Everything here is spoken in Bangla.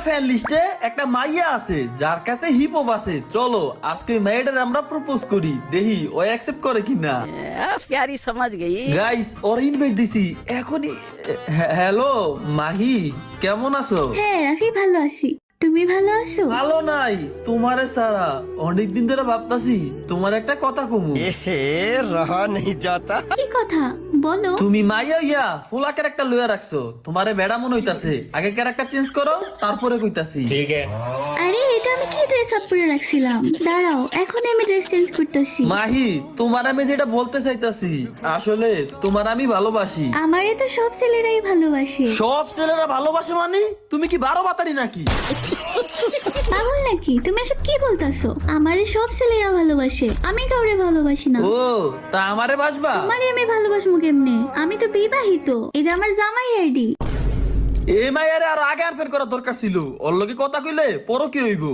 ফ্যান লিস্টে একটা মাইয়া আছে যার কাছে হিপ হপ আছে। চলো আজকে মেয়েটার আমরা প্রপোজ করি, দেখি ও অ্যাকসেপ্ট করে কিনা। प्यारी समझ गई। গাইস ওর ইনভাইট দিছি এখনই। হ্যালো মাহি, কেমন আছো? হ্যাঁ রাফি, ভালো আছি। তুমি ভালো আছো? ভালো নাই তোমারে সারা, অনেকদিন ধরে ভাবতাছি তোমার একটা কথা কমু। रहा नहीं जाता। কি কথা বলো? তুমি মাইয়া ইয়া ফুলা ক্যারেক্টার লইয়া রাখছো, তোমারে বেড়া মন হইতাছে। আগে ক্যারেক্টার চেঞ্জ করো তারপরে কইতাছি। আরে এটা আমি কি ড্রেস আপ করে রাখছিলাম, দাঁড়াও এখন আমি ড্রেস চেঞ্জ করতেছি। মাহি তোমার আমি যেটা বলতে চাইতাছি, আসলে তোমার আমি ভালোবাসি। আমারে তো সব ছেলেরাই ভালোবাসে। সব ছেলেরা ভালোবাসে মানে তুমি কি 12 বাতারি নাকি? পাগল নাকি তুমি? এসব কি বলতাছো? আমারে সব ছেলেরা ভালোবাসে, আমি কাউরে ভালোবাসি না। ও তা আমারে বাসবা? আমারে আমি ভালোবাসবো কেমনে? আমি তো বিবাহিত, এটা আমার জামাই আইডি। এই মাইয়ারে আর আগে আর ফের করা দরকার ছিল, ওর লগে কথা কইলে পরও কি হইব।